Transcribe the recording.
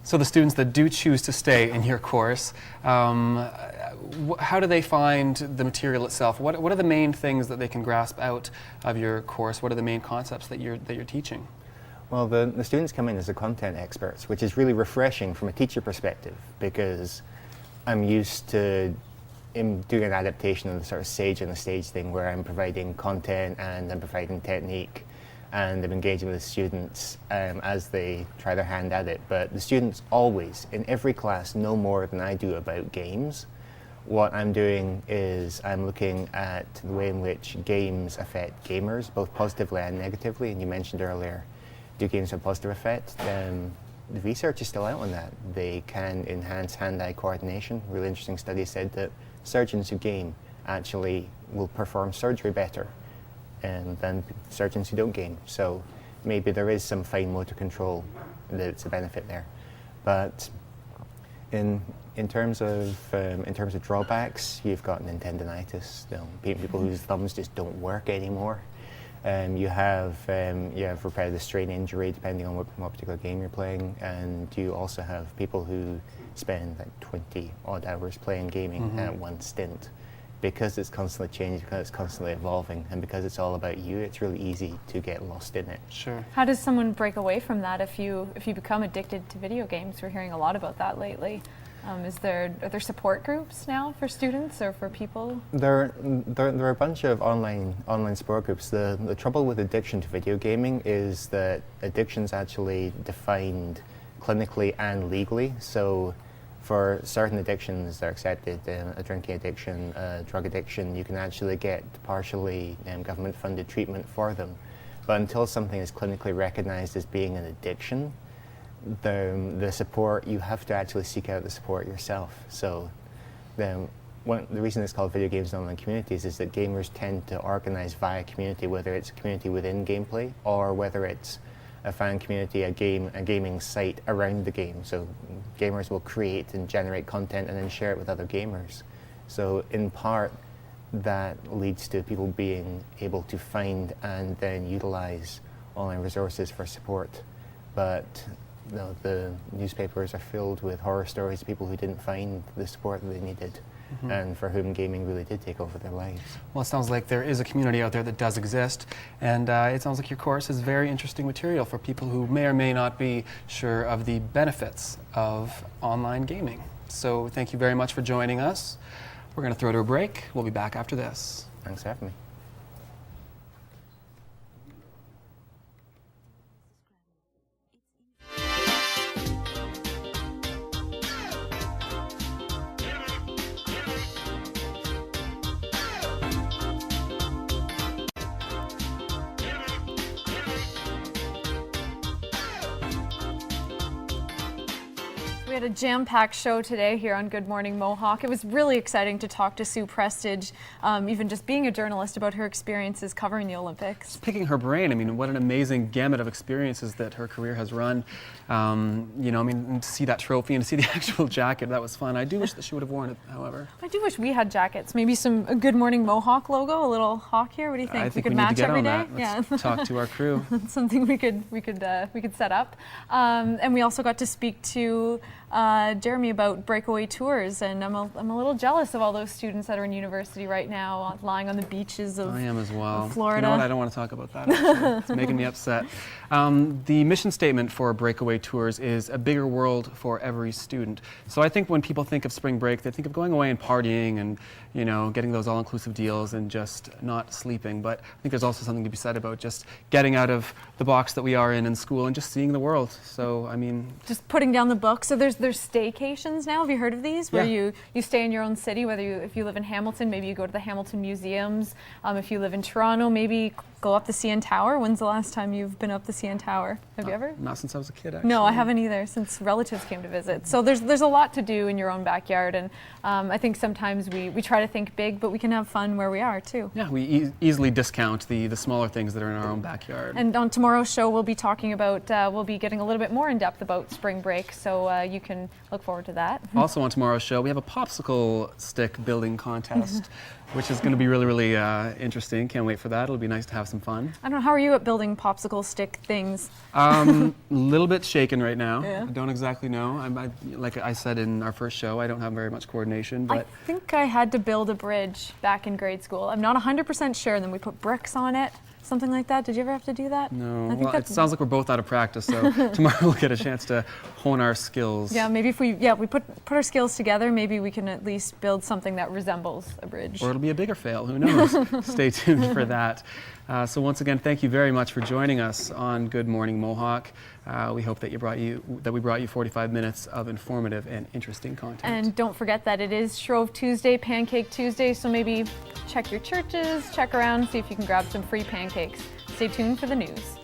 So the students that do choose to stay in your course, how do they find the material itself? What are the main things that they can grasp out of your course? What are the main concepts that you're teaching? Well, the students come in as the content experts, which is really refreshing from a teacher perspective, because I'm used to doing an adaptation of the sort of sage on the stage thing, where I'm providing content and I'm providing technique, and I'm engaging with the students as they try their hand at it. But the students always, in every class, know more than I do about games. What I'm doing is I'm looking at the way in which games affect gamers, both positively and negatively. And you mentioned earlier, do games have a positive effect? The research is still out on that. They can enhance hand-eye coordination. Really interesting study said that surgeons who game actually will perform surgery better than surgeons who don't game. So maybe there is some fine motor control that's a benefit there. But in terms of drawbacks, you've got tendinitis, people whose thumbs just don't work anymore. You have repetitive strain injury depending on what particular game you're playing, and you also have people who spend like 20 odd hours playing gaming at one stint. Because it's constantly changing, because it's constantly evolving, and because it's all about you, it's really easy to get lost in it. Sure. How does someone break away from that if you become addicted to video games? We're hearing a lot about that lately. Are there support groups now for students or for people? There are a bunch of online support groups. The trouble with addiction to video gaming is that addiction's actually defined clinically and legally. So for certain addictions that are accepted, a drinking addiction, a drug addiction, you can actually get partially government-funded treatment for them. But until something is clinically recognized as being an addiction, the support, you have to actually seek out the support yourself. So the reason it's called Video Games and Online Communities is that gamers tend to organize via community, whether it's a community within gameplay or whether it's a fan community, a gaming site around the game. So gamers will create and generate content and then share it with other gamers. So in part, that leads to people being able to find and then utilize online resources for support. But the newspapers are filled with horror stories of people who didn't find the support that they needed, and for whom gaming really did take over their lives. Well, it sounds like there is a community out there that does exist, and it sounds like your course is very interesting material for people who may or may not be sure of the benefits of online gaming. So thank you very much for joining us. We're going to throw to a break. We'll be back after this. Thanks for having me. We had a jam-packed show today here on Good Morning Mohawk. It was really exciting to talk to Sue Prestige, even just being a journalist, about her experiences covering the Olympics. Just picking her brain, I mean, what an amazing gamut of experiences that her career has run. To see that trophy and to see the actual jacket, that was fun. I do wish that she would have worn it, however. I do wish we had jackets. Maybe a Good Morning Mohawk logo, a little hawk here. What do you think? I think we could need match to get every on day. that. Let's talk to our crew. That's something we could set up. And we also got to speak to Jeremy about breakaway tours, and I'm a little jealous of all those students that are in university right now, lying on the beaches of, I am as well. Florida. You know what? I don't want to talk about that. Actually. It's making me upset. The mission statement for breakaway tours is a bigger world for every student. So I think when people think of spring break, they think of going away and partying and getting those all-inclusive deals and just not sleeping. But I think there's also something to be said about just getting out of the box that we are in school and just seeing the world. So I mean, just putting down the book. So there's staycations now. Have you heard of these? Where you stay in your own city. If you live in Hamilton, maybe you go to the Hamilton museums. If you live in Toronto, maybe go up the CN Tower. When's the last time you've been up the CN Tower? Have you ever? Not since I was a kid, actually. No, I haven't either, since relatives came to visit. So there's a lot to do in your own backyard, and I think sometimes we try to think big, but we can have fun where we are too. Yeah, we easily discount the smaller things that are in our own backyard. And on tomorrow's show, we'll be talking about, we'll be getting a little bit more in depth about spring break, so you can look forward to that. Also on tomorrow's show, we have a popsicle stick building contest, which is going to be really, really interesting. Can't wait for that. It'll be nice to have some some fun. I don't know, how are you at building popsicle stick things? A little bit shaken right now. Yeah. I don't exactly know. Like I said in our first show, I don't have very much coordination. I But think I had to build a bridge back in grade school. I'm not 100% sure, and then we put bricks on it, something like that. Did you ever have to do that? no, I think well, it that's- sounds like we're both out of practice, so tomorrow we'll get a chance to hone our skills. Yeah, maybe if we put our skills together, maybe we can at least build something that resembles a bridge. Or it'll be a bigger fail, who knows? Stay tuned for that. So once again, thank you very much for joining us on Good Morning Mohawk. We hope that we brought you 45 minutes of informative and interesting content. And don't forget that it is Shrove Tuesday, Pancake Tuesday, so maybe check your churches, check around, see if you can grab some free pancakes. Stay tuned for the news.